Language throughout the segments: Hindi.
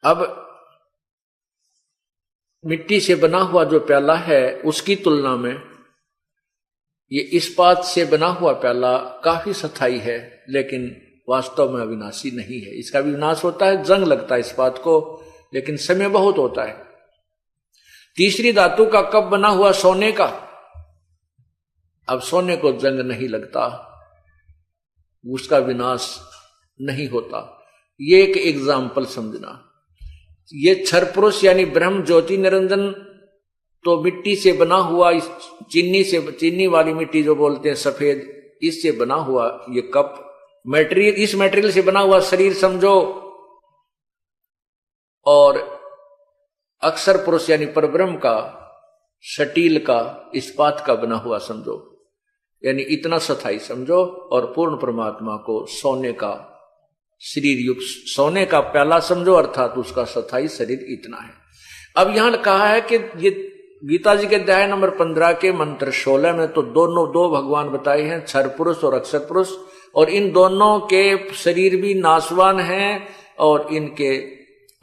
अब मिट्टी से बना हुआ जो प्याला है उसकी तुलना में ये इस्पात से बना हुआ प्याला काफी स्थायी है, लेकिन वास्तव में अविनाशी नहीं है। इसका भी विनाश होता है, जंग लगता है इस्पात को, लेकिन समय बहुत होता है। तीसरी धातु का कप बना हुआ सोने का, अब सोने को जंग नहीं लगता, उसका विनाश नहीं होता। ये एक एग्जाम्पल समझना। ये क्षर पुरुष यानी ब्रह्म ज्योति निरंजन तो मिट्टी से बना हुआ, इस चीनी वाली मिट्टी जो बोलते हैं सफेद, इससे बना हुआ ये कप मटेरियल, इस मटेरियल से बना हुआ शरीर समझो। और अक्षर पुरुष यानी परब्रह्म का, स्टील का, इस्पात का बना हुआ समझो, यानी इतना स्थायी समझो। और पूर्ण परमात्मा को सोने का शरीर युक्त, सोने का प्याला समझो, अर्थात उसका स्थायी शरीर इतना है। अब यहां कहा है कि ये गीता जी के अध्याय नंबर 15 के मंत्र 16 में तो दो भगवान बताए हैं, क्षर पुरुष और अक्षर पुरुष, और इन दोनों के शरीर भी नाशवान हैं और इनके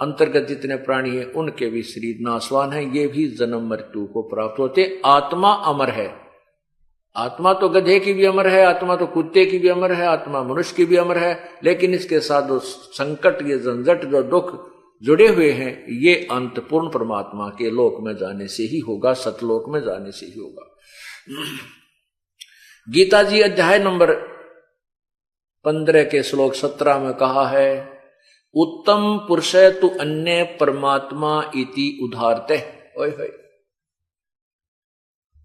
अंतर्गत जितने प्राणी हैं उनके भी शरीर नाशवान हैं, ये भी जन्म मृत्यु को प्राप्त होते। आत्मा अमर है, आत्मा तो गधे की भी अमर है, आत्मा तो कुत्ते की भी अमर है, आत्मा मनुष्य की भी अमर है, लेकिन इसके साथ जो संकट, ये झंझट, जो दुख जुड़े हुए हैं, ये अंत पूर्ण परमात्मा के लोक में जाने से ही होगा, सतलोक में जाने से ही होगा। गीता जी अध्याय नंबर 15 के श्लोक 17 में कहा है, उत्तम पुरुष तु अन्य परमात्मा इति उदारते। ओए होए,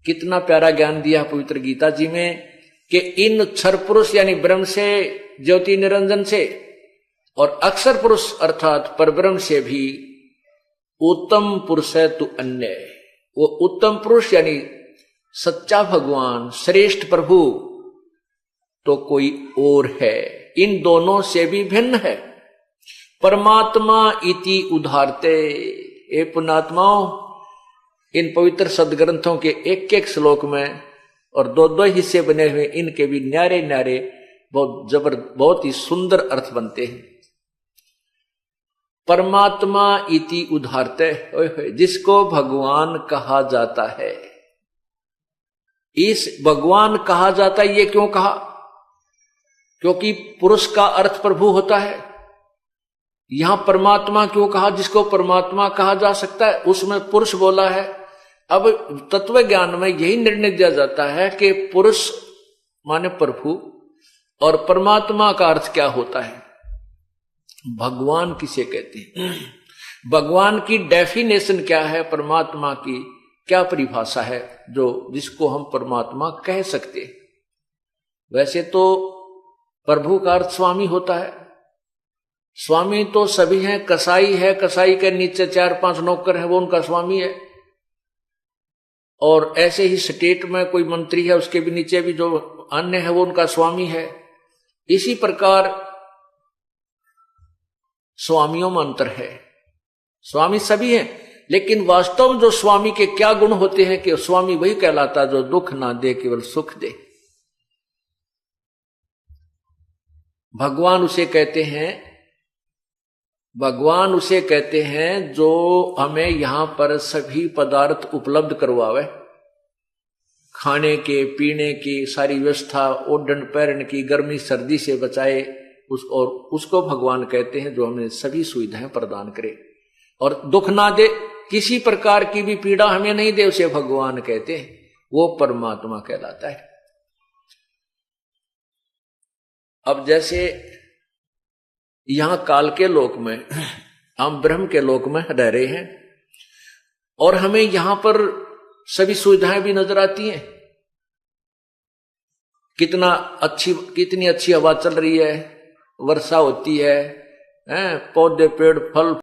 कितना प्यारा ज्ञान दिया पवित्र गीता जी में कि इन क्षर पुरुष यानी ब्रह्म से, ज्योति निरंजन से, और अक्षर पुरुष अर्थात परब्रह्म से भी उत्तम पुरुष है तु अन्य। वो उत्तम पुरुष यानी सच्चा भगवान, श्रेष्ठ प्रभु तो कोई और है, इन दोनों से भी भिन्न है। परमात्मा इति उदारते। ए पुण्यात्माओं, इन पवित्र सदग्रंथों के एक एक श्लोक में और दो दो हिस्से बने हुए, इनके भी न्यारे न्यारे बहुत ही सुंदर अर्थ बनते हैं। परमात्मा इति उदारते, जिसको भगवान कहा जाता है। इस भगवान कहा जाता है, ये क्यों कहा? क्योंकि पुरुष का अर्थ प्रभु होता है। यहां परमात्मा क्यों कहा? जिसको परमात्मा कहा जा सकता है उसमें पुरुष बोला है। अब तत्व ज्ञान में यही निर्णय दिया जाता है कि पुरुष माने प्रभु और परमात्मा का अर्थ क्या होता है, भगवान किसे कहते हैं, भगवान की डेफिनेशन क्या है, परमात्मा की क्या परिभाषा है जो जिसको हम परमात्मा कह सकते हैं। वैसे तो प्रभु का अर्थ स्वामी होता है। स्वामी तो सभी हैं, कसाई है, कसाई के नीचे 4-5 नौकर हैं, वो उनका स्वामी है। और ऐसे ही स्टेट में कोई मंत्री है, उसके भी नीचे भी जो अन्य है वो उनका स्वामी है। इसी प्रकार स्वामियों में अंतर है। स्वामी सभी हैं, लेकिन वास्तव में जो स्वामी के क्या गुण होते हैं कि स्वामी वही कहलाता जो दुख ना दे, केवल सुख दे। भगवान उसे कहते हैं, भगवान उसे कहते हैं जो हमें यहां पर सभी पदार्थ उपलब्ध करवावे, खाने के, पीने की सारी व्यवस्था, ओढ़न पहनने की, गर्मी सर्दी से बचाए, और उसको भगवान कहते हैं जो हमें सभी सुविधाएं प्रदान करे और दुख ना दे, किसी प्रकार की भी पीड़ा हमें नहीं दे, उसे भगवान कहते हैं। वो परमात्मा कहलाता है। अब जैसे यहां काल के लोक में, हम ब्रह्म के लोक में रह रहे हैं और हमें यहां पर सभी सुविधाएं भी नजर आती हैं। कितनी अच्छी हवा चल रही है, वर्षा होती है, पौधे पेड़ फल